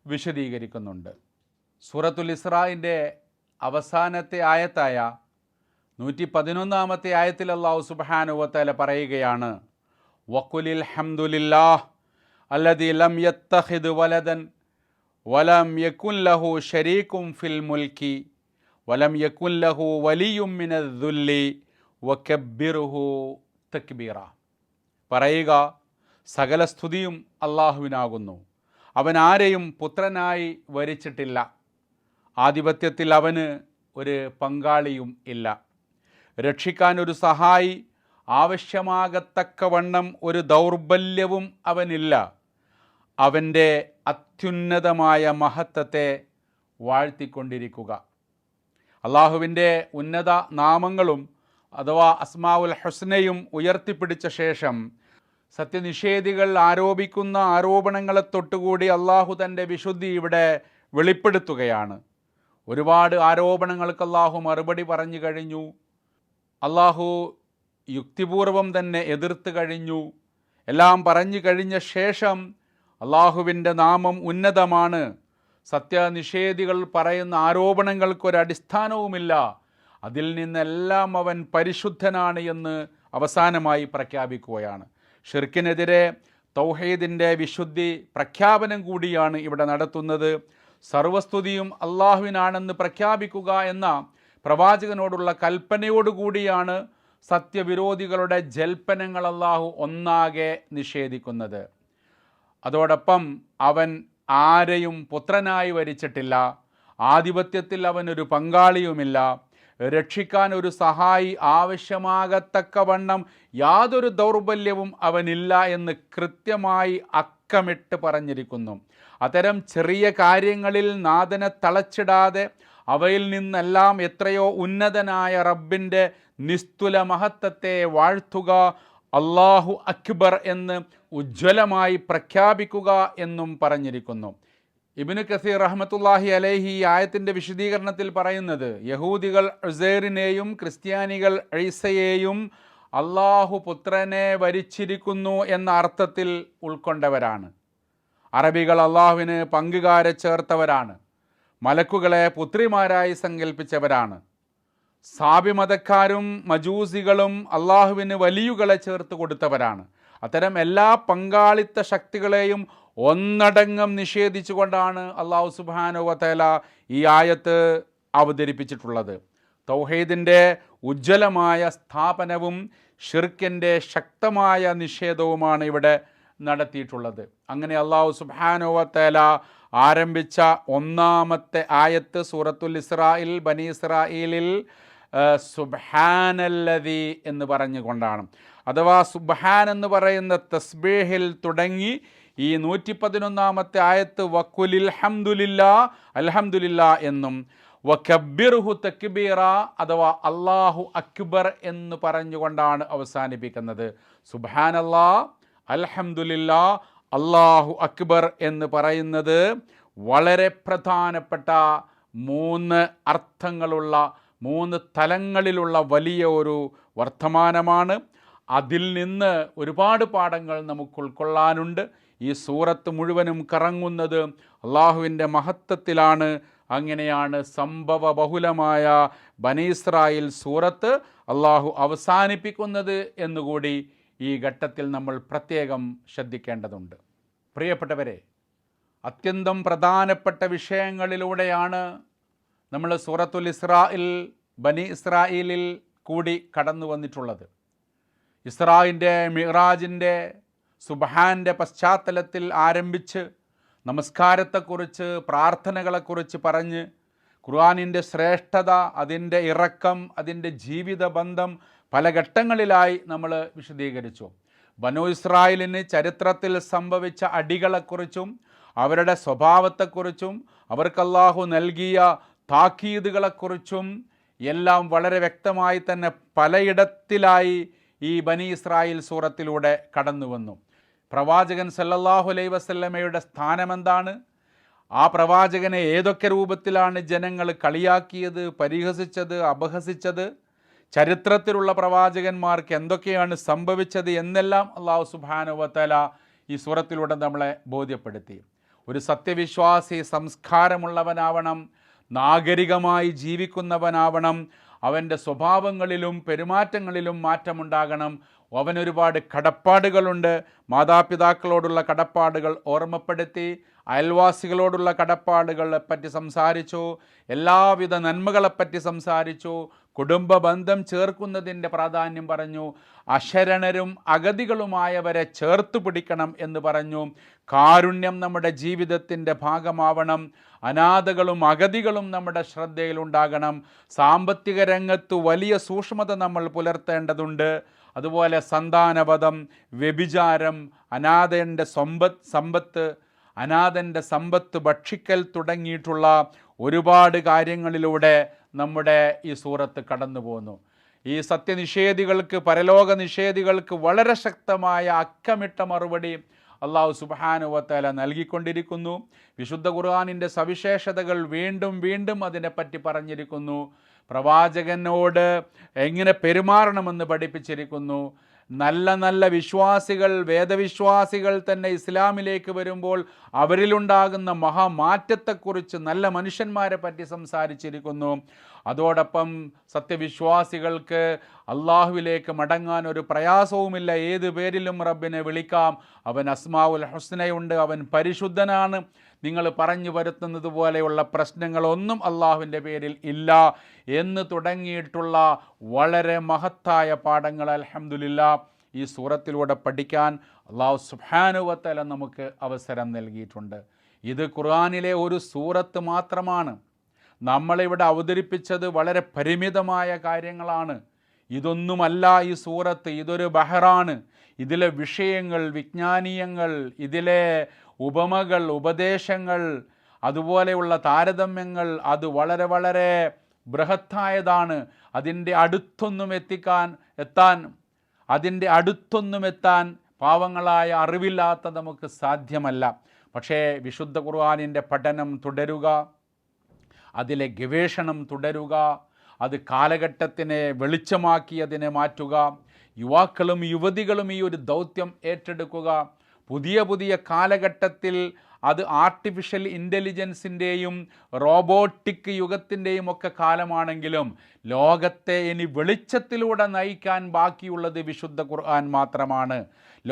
വിശദീകരിക്കുന്നുണ്ട്. സൂറത്തുൽ ഇസ്രാഇൻ്റെ അവസാനത്തെ ആയത്തായ 111-ാമത്തെ ആയത്തിൽ അല്ലാഹു സുബ്ഹാനഹു വ തആല പറയുകയാണ്, വഖുലിൽ ഹംദുലില്ലാഹ് അല്ലദീ ലം യത്തഖിദ് വലദൻ വലം യകുൻ ലഹു ശരീകും ഫിൽ മുൽക്കി വലം യകുൻ ലഹു വലിയ്യും മിനദ്ദുല്ലി വകബ്ബിർഹു തക്ബീറ. പറയുക, സകല സ്തുതിയും അള്ളാഹുവിനാകുന്നു. അവൻ ആരെയും പുത്രനായി വരിച്ചിട്ടില്ല, ആധിപത്യത്തിൽ അവന് ഒരു പങ്കാളിയും ഇല്ല. രക്ഷിക്കാൻ ഒരു സഹായി ആവശ്യമാകത്തക്കവണ്ണം ഒരു ദൗർബല്യവും അവനില്ല. അവൻ്റെ അത്യുന്നതമായ മഹത്വത്തെ വാഴ്ത്തിക്കൊണ്ടിരിക്കുക. അള്ളാഹുവിൻ്റെ ഉന്നത നാമങ്ങളും അഥവാ അസ്മാഉൽ ഹുസ്നയും ഉയർത്തിപ്പിടിച്ച ശേഷം സത്യനിഷേധികൾ ആരോപിക്കുന്ന ആരോപണങ്ങളെ തൊട്ടുകൂടി അള്ളാഹു തൻ്റെ വിശുദ്ധി ഇവിടെ വെളിപ്പെടുത്തുകയാണ്. ഒരുപാട് ആരോപണങ്ങൾക്ക് അള്ളാഹു മറുപടി പറഞ്ഞു കഴിഞ്ഞു. അള്ളാഹു യുക്തിപൂർവം തന്നെ എതിർത്ത് കഴിഞ്ഞു. എല്ലാം പറഞ്ഞു കഴിഞ്ഞ ശേഷം അള്ളാഹുവിൻ്റെ നാമം ഉന്നതമാണ്. സത്യനിഷേധികൾ പറയുന്ന ആരോപണങ്ങൾക്കൊരടിസ്ഥാനവുമില്ല. അതിൽ നിന്നെല്ലാം അവൻ പരിശുദ്ധനാണ് എന്ന് അവസാനമായി പ്രഖ്യാപിക്കുകയാണ്. ഷിർക്കിനെതിരെ തൗഹീദിൻ്റെ വിശുദ്ധി പ്രഖ്യാപനം കൂടിയാണ് ഇവിടെ നടത്തുന്നത്. സർവസ്തുതിയും അള്ളാഹുവിനാണെന്ന് പ്രഖ്യാപിക്കുക എന്ന പ്രവാചകനോടുള്ള കൽപ്പനയോടുകൂടിയാണ് സത്യവിരോധികളുടെ ജൽപ്പനങ്ങൾ അള്ളാഹു ഒന്നാകെ നിഷേധിക്കുന്നത്. അതോടൊപ്പം അവൻ ആരെയും പുത്രനായി വരിച്ചിട്ടില്ല. ആധിപത്യത്തിൽ അവനൊരു പങ്കാളിയുമില്ല. രക്ഷിക്കാൻ ഒരു സഹായി ആവശ്യമാകത്തക്കവണ്ണം യാതൊരു ദൗർബല്യവും അവനില്ല എന്ന് കൃത്യമായി അക്കമിട്ട് പറഞ്ഞിരിക്കുന്നു. അത്തരം ചെറിയ കാര്യങ്ങളിൽ നാഥനെ തളച്ചിടാതെ അവയിൽ നിന്നെല്ലാം എത്രയോ ഉന്നതനായ റബ്ബിൻ്റെ നിസ്തുല മഹത്വത്തെ വാഴ്ത്തുക, അല്ലാഹു അക്ബർ എന്ന് ഉജ്ജ്വലമായി പ്രഖ്യാപിക്കുക എന്നും പറഞ്ഞിരിക്കുന്നു. ഇബ്നു കസീർ റഹ്മത്തുള്ളാഹി അലൈഹി ഈ ആയത്തിൻ്റെ വിശദീകരണത്തിൽ പറയുന്നത്, യഹൂദികൾ ഉസൈറിനെയും ക്രിസ്ത്യാനികൾ ഈസയെയും അള്ളാഹു പുത്രനെ വരിച്ചിരിക്കുന്നു എന്ന അർത്ഥത്തിൽ ഉൾക്കൊണ്ടവരാണ്. അറബികൾ അള്ളാഹുവിന് പങ്കുകാരെ ചേർത്തവരാണ്. മലക്കുകളെ പുത്രിമാരായി സങ്കല്പിച്ചവരാണ്. സാബി മതക്കാരും മജൂസികളും അള്ളാഹുവിന് വലിയുകളെ ചേർത്ത് കൊടുത്തവരാണ്. അത്തരം എല്ലാ പങ്കാളിത്ത ശക്തികളെയും ഒന്നടങ്കം നിഷേധിച്ചുകൊണ്ടാണ് അള്ളാഹു സുബ്ഹാനഹു വ തആല ഈ ആയത്ത് അവതരിപ്പിച്ചിട്ടുള്ളത്. തൗഹീദിൻ്റെ ഉജ്ജ്വലമായ സ്ഥാപനവും ഷിർക്കിൻ്റെ ശക്തമായ നിഷേധവുമാണ് ഇവിടെ നടത്തിയിട്ടുള്ളത്. അങ്ങനെ അള്ളാഹു സുബ്ഹാനഹു വ തആല ആരംഭിച്ച ഒന്നാമത്തെ ആയത്ത് സൂറത്തുൽ ഇസ്രായിൽ ബനി ഇസ്രായേലിൽ സുബ്ഹാനല്ലദി എന്ന് പറഞ്ഞുകൊണ്ടാണ്. അഥവാ സുബ്ഹാൻ എന്ന് പറയുന്ന തസ്ബീഹിൽ തുടങ്ങി ഈ 111 ആയത്ത് വഖുലിൽ ഹംദുലില്ലാ അൽഹംദുലില്ലാ എന്നും വകബ്ബിർഹു തക്ബീറ അഥവാ അല്ലാഹു അക്ബർ എന്ന് പറഞ്ഞുകൊണ്ടാണ് അവസാനിപ്പിക്കുന്നത്. സുബ്ഹാനല്ലാഹ്, അൽഹംദുലില്ലാ, അല്ലാഹു അക്ബർ എന്ന് പറയുന്നത് വളരെ പ്രധാനപ്പെട്ട 3 അർത്ഥങ്ങളുള്ള 3 തലങ്ങളിലുള്ള വലിയ ഒരു വർത്തമാനമാണ്. അതിൽ നിന്ന് ഒരുപാട് പാഠങ്ങൾ നമുക്ക് ഉൾക്കൊള്ളാനുണ്ട്. ഈ സൂറത്ത് മുഴുവനും കറങ്ങുന്നത് അള്ളാഹുവിൻ്റെ മഹത്വത്തിലാണ്. അങ്ങനെയാണ് സംഭവ ബഹുലമായ ബനി ഇസ്രായേൽ സൂറത്ത് അള്ളാഹു അവസാനിപ്പിക്കുന്നത് എന്നുകൂടി ഈ ഘട്ടത്തിൽ നമ്മൾ പ്രത്യേകം ശ്രദ്ധിക്കേണ്ടതുണ്ട്. പ്രിയപ്പെട്ടവരെ, അത്യന്തം പ്രധാനപ്പെട്ട വിഷയങ്ങളിലൂടെയാണ് നമ്മൾ സൂറത്തുൽ ഇസ്രായിൽ ബനി ഇസ്രായേലിൽ കൂടി കടന്നു വന്നിട്ടുള്ളത്. ഇസ്രായിൻ്റെ മിറാജിൻ്റെ സുബ്ഹാൻ്റെ പശ്ചാത്തലത്തിൽ ആരംഭിച്ച് നമസ്കാരത്തെക്കുറിച്ച് പ്രാർത്ഥനകളെക്കുറിച്ച് പറഞ്ഞ് ഖുർആനിൻ്റെ ശ്രേഷ്ഠത, അതിൻ്റെ ഇറക്കം, അതിൻ്റെ ജീവിത ബന്ധം പല ഘട്ടങ്ങളിലായി നമ്മൾ വിശദീകരിച്ചു. ബനൂ ഇസ്രായേലിന് ചരിത്രത്തിൽ സംഭവിച്ച അടികളെക്കുറിച്ചും അവരുടെ സ്വഭാവത്തെക്കുറിച്ചും അവർക്ക് അല്ലാഹു നൽകിയ താക്കീതുകളെക്കുറിച്ചും എല്ലാം വളരെ വ്യക്തമായി തന്നെ പലയിടത്തിലായി ഈ ബനി ഇസ്രായേൽ സൂറത്തിലൂടെ കടന്നു വന്നു. പ്രവാചകൻ സല്ലല്ലാഹു അലൈഹി വസല്ലമയുടെ സ്ഥാനമെന്താണ്? ആ പ്രവാചകനെ ഏതൊക്കെ രൂപത്തിലാണ് ജനങ്ങൾ കളിയാക്കിയത്, പരിഹസിച്ചത്, അപഹസിച്ചത്? ചരിത്രത്തിലുള്ള പ്രവാചകന്മാർക്ക് എന്തൊക്കെയാണ് സംഭവിച്ചത് എന്നെല്ലാം അല്ലാഹു സുബ്ഹാനഹു വ തആല ഈ സൂറത്തിലൂടെ നമ്മളെ ബോധ്യപ്പെടുത്തി. ഒരു സത്യവിശ്വാസി സംസ്കാരമുള്ളവനാവണം, നാഗരികമായി ജീവിക്കുന്നവനാവണം, അവൻ്റെ സ്വഭാവങ്ങളിലും പെരുമാറ്റങ്ങളിലും മാറ്റമുണ്ടാകണം. അവനൊരുപാട് കടപ്പാടുകളുണ്ട്. മാതാപിതാക്കളോടുള്ള കടപ്പാടുകൾ ഓർമ്മപ്പെടുത്തി, അയൽവാസികളോടുള്ള കടപ്പാടുകളെപ്പറ്റി സംസാരിച്ചു, എല്ലാവിധ നന്മകളെപ്പറ്റി സംസാരിച്ചു, കുടുംബ ബന്ധം ചേർക്കുന്നതിൻ്റെ പ്രാധാന്യം പറഞ്ഞു, അശരണരും അഗതികളുമായവരെ ചേർത്ത് പിടിക്കണം എന്ന് പറഞ്ഞു, കാരുണ്യം നമ്മുടെ ജീവിതത്തിൻ്റെ ഭാഗമാവണം, അനാഥകളും അഗതികളും നമ്മുടെ ശ്രദ്ധയിലുണ്ടാകണം, സാമ്പത്തിക രംഗത്ത് വലിയ സൂക്ഷ്മത നമ്മൾ പുലർത്തേണ്ടതുണ്ട്, അതുപോലെ സന്താനവധം, വ്യഭിചാരം, അനാഥൻ്റെ സമ്പത്ത് ഭക്ഷിക്കൽ തുടങ്ങിയിട്ടുള്ള ഒരുപാട് കാര്യങ്ങളിലൂടെ നമ്മുടെ ഈ സൂറത്ത് കടന്നു പോകുന്നു. ഈ സത്യനിഷേധികൾക്ക്, പരലോക നിഷേധികൾക്ക് വളരെ ശക്തമായ അക്കമിട്ട മറുപടി അള്ളാഹു സുബ്ഹാനഹു വ തആല നൽകിക്കൊണ്ടിരിക്കുന്നു. വിശുദ്ധ ഖുർആനിൻ്റെ സവിശേഷതകൾ വീണ്ടും വീണ്ടും അതിനെപ്പറ്റി പറഞ്ഞിരിക്കുന്നു. പ്രവാചകനോട് എങ്ങനെ പെരുമാറണമെന്ന് പഠിപ്പിച്ചിരിക്കുന്നു. നല്ല നല്ല വിശ്വാസികൾ, വേദവിശ്വാസികൾ തന്നെ ഇസ്ലാമിലേക്ക് വരുമ്പോൾ അവരിലുണ്ടാകുന്ന മഹാമാറ്റത്തെക്കുറിച്ച് നല്ല മനുഷ്യന്മാരെ പറ്റി സംസാരിച്ചിരിക്കുന്നു. അതോടൊപ്പം സത്യവിശ്വാസികൾക്ക് അള്ളാഹുവിലേക്ക് മടങ്ങാൻ ഒരു പ്രയാസവുമില്ല. ഏത് പേരിലും റബ്ബിനെ വിളിക്കാം. അവൻ അസ്മാഉൽ ഹുസ്നയുണ്ട്, അവൻ പരിശുദ്ധനാണ്. നിങ്ങൾ പറഞ്ഞു വരുത്തുന്നത് പോലെയുള്ള പ്രശ്നങ്ങളൊന്നും അള്ളാഹുവിൻ്റെ പേരിൽ ഇല്ല എന്ന് തുടങ്ങിയിട്ടുള്ള വളരെ മഹത്തായ പാഠങ്ങൾ അൽഹംദുലില്ലാഹ് ഈ സൂറത്തിലൂടെ പഠിക്കാൻ അള്ളാഹു സുബ്ഹാനഹു വ തആല നമുക്ക് അവസരം നൽകിയിട്ടുണ്ട്. ഇത് ഖുർആനിലെ ഒരു സൂറത്ത് മാത്രമാണ്. നമ്മളിവിടെ അവതരിപ്പിച്ചത് വളരെ പരിമിതമായ കാര്യങ്ങളാണ്. ഇതൊന്നുമല്ല ഈ സൂറത്ത്. ഇതൊരു ബഹറാണ്. ഇതിലെ വിഷയങ്ങൾ, വിജ്ഞാനീയങ്ങൾ, ഇതിലെ ഉപമകൾ, ഉപദേശങ്ങൾ, അതുപോലെയുള്ള താരതമ്യങ്ങൾ അത് വളരെ വളരെ ബൃഹത്തായതാണ്. അതിൻ്റെ അടുത്തൊന്നും എത്താൻ പാവങ്ങളായ അറിവില്ലാത്ത നമുക്ക് സാധ്യമല്ല. പക്ഷേ വിശുദ്ധ ഖുർആനിൻ്റെ പഠനം തുടരുക, അതിലെ ഗവേഷണം തുടരുക, അത് കാലഘട്ടത്തിനെ വെളിച്ചമാക്കി അതിനെ മാറ്റുക. യുവാക്കളും യുവതികളും ഈ ഒരു ദൗത്യം ഏറ്റെടുക്കുക. പുതിയ പുതിയ കാലഘട്ടത്തിൽ അത് ആർട്ടിഫിഷ്യൽ ഇൻ്റലിജൻസിൻ്റെയും റോബോട്ടിക് യുഗത്തിൻ്റെയും ഒക്കെ കാലമാണെങ്കിലും ലോകത്തെ ഇനി വെളിച്ചത്തിലൂടെ നയിക്കാൻ ബാക്കിയുള്ളത് വിശുദ്ധ ഖുർആൻ മാത്രമാണ്.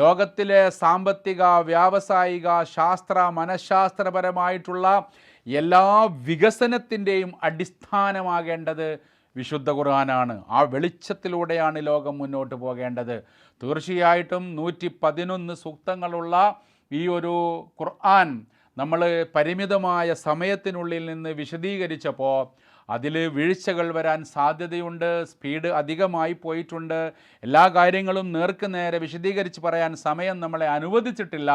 ലോകത്തിലെ സാമ്പത്തിക, വ്യാവസായിക, ശാസ്ത്ര, മനഃശാസ്ത്രപരമായിട്ടുള്ള എല്ലാ വികസനത്തിൻ്റെയും അടിസ്ഥാനമാകേണ്ടത് വിശുദ്ധ ഖുർആനാണ്. ആ വെളിച്ചത്തിലൂടെയാണ് ലോകം മുന്നോട്ട് പോകേണ്ടത്. തീർച്ചയായിട്ടും 111 സൂക്തങ്ങളുള്ള ഈ ഒരു ഖുർആൻ നമ്മൾ പരിമിതമായ സമയത്തിനുള്ളിൽ നിന്ന് വിശദീകരിച്ചപ്പോൾ അതിൽ വീഴ്ചകൾ വരാൻ സാധ്യതയുണ്ട്. സ്പീഡ് അധികമായി പോയിട്ടുണ്ട്. എല്ലാ കാര്യങ്ങളും നേർക്ക് നേരെ വിശദീകരിച്ച് പറയാൻ സമയം നമ്മളെ അനുവദിച്ചിട്ടില്ല.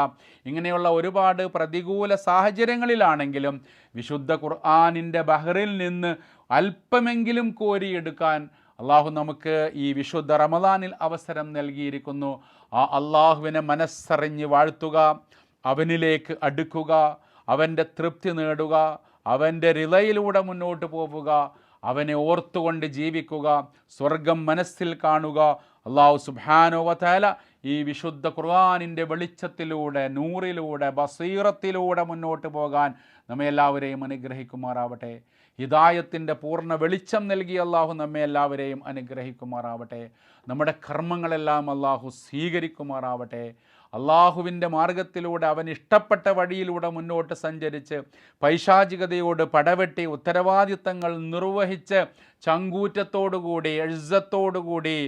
ഇങ്ങനെയുള്ള ഒരുപാട് പ്രതികൂല സാഹചര്യങ്ങളിലാണെങ്കിലും വിശുദ്ധ ഖുർആനിൻ്റെ ബഹറിൽ നിന്ന് അല്പമെങ്കിലും കോരിയെടുക്കാൻ അള്ളാഹു നമുക്ക് ഈ വിശുദ്ധ റമദാനിൽ അവസരം നൽകിയിരിക്കുന്നു. ആ അള്ളാഹുവിനെ മനസ്സറിഞ്ഞ് വാഴ്ത്തുക, അവനിലേക്ക് അടുക്കുക, അവൻ്റെ തൃപ്തി നേടുക, അവൻ്റെ റിളയിലൂടെ മുന്നോട്ട് പോവുക, അവനെ ഓർത്തുകൊണ്ട് ജീവിക്കുക, സ്വർഗം മനസ്സിൽ കാണുക. അള്ളാഹു സുബ്ഹാനഹു വ തആല ഈ വിശുദ്ധ ഖുർആനിൻ്റെ വെളിച്ചത്തിലൂടെ, നൂറിലൂടെ, ബസീറത്തിലൂടെ മുന്നോട്ട് പോകാൻ നമ്മെ എല്ലാവരെയും അനുഗ്രഹിക്കുമാറാവട്ടെ. ഹിദായത്തിൻ്റെ പൂർണ്ണ വെളിച്ചം നൽകി അള്ളാഹു നമ്മെ എല്ലാവരെയും അനുഗ്രഹിക്കുമാറാവട്ടെ. നമ്മുടെ കർമ്മങ്ങളെല്ലാം അള്ളാഹു സ്വീകരിക്കുമാറാവട്ടെ. അള്ളാഹുവിൻ്റെ മാർഗത്തിലൂടെ, അവൻ ഇഷ്ടപ്പെട്ട വഴിയിലൂടെ മുന്നോട്ട് സഞ്ചരിച്ച് പൈശാചികതയോട് പടവെട്ടി ഉത്തരവാദിത്തങ്ങൾ നിർവഹിച്ച് ചങ്കൂറ്റത്തോടുകൂടി, ഇസ്സത്തോടുകൂടി,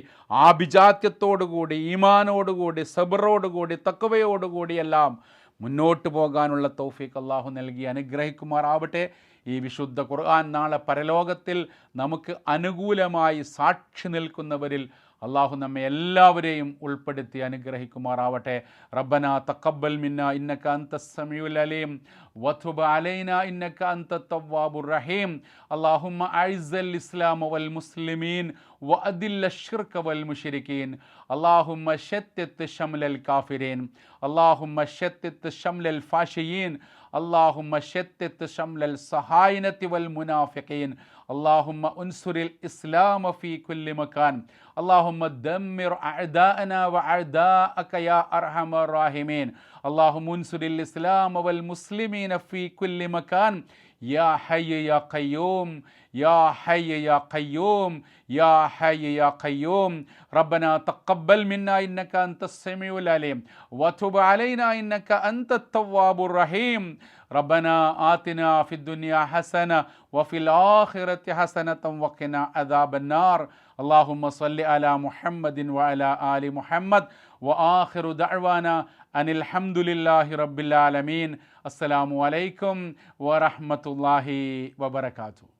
ആഭിജാത്യത്തോടുകൂടി, ഈമാനോടുകൂടി, സബറോടുകൂടി, തഖ്വയോടുകൂടി എല്ലാം മുന്നോട്ട് പോകാനുള്ള തൗഫീഖ് അള്ളാഹു നൽകി അനുഗ്രഹിക്കുമാറാവട്ടെ. ഈ വിശുദ്ധ ഖുർആൻ നാളെ പരലോകത്തിൽ നമുക്ക് അനുകൂലമായി സാക്ഷി നിൽക്കുന്നവരിൽ അള്ളാഹു നമ്മെ എല്ലാവരെയും ഉൾപ്പെടുത്തി അനുഗ്രഹിക്കുമാറാവട്ടെ. റബ്ബന തഖബ്ബൽ മിന്നാ ഇന്നക അൻതസ് സമീഉൽ അലീം വതുബ് അലൈനാ ഇന്നക അൻതത് തവ്വാബുർ റഹീം. അല്ലാഹുമ്മ അഇസ്സൽ ഇസ്ലാമ വൽ മുസ്ലിമീൻ വഅദില്ല അശ്ശിർക വൽ മുശ്രികീൻ. അല്ലാഹുമ്മ ശത്തിത് ശംലൽ കാഫിരീൻ. അല്ലാഹുമ്മ ശത്തിത് ശംലൽ ഫാശിയീൻ. അല്ലാഹുമ്മ ശത്തിത് ശംലൽ സഹായിനതി വൽ മുനാഫിഖീൻ. اللهم انصر الإسلام في كل مكان. اللهم دمر أعداءنا وأعداءك يا أرحم الراحمين. اللهم انصر الإسلام والمسلمين في كل مكان يا حي يا قيوم يا حي يا قيوم يا حي يا قيوم. ربنا تقبل منا إنك أنت السميع العليم وتب علينا إنك أنت التواب الرحيم. ربنا آتنا في الدنيا حسنة وفي الآخرة حسنة وقنا عذاب النار. اللهم صل على محمد وعلى آل محمد وآخر دعوانا أن الحمد لله رب العالمين. السلام عليكم ورحمة الله وبركاته.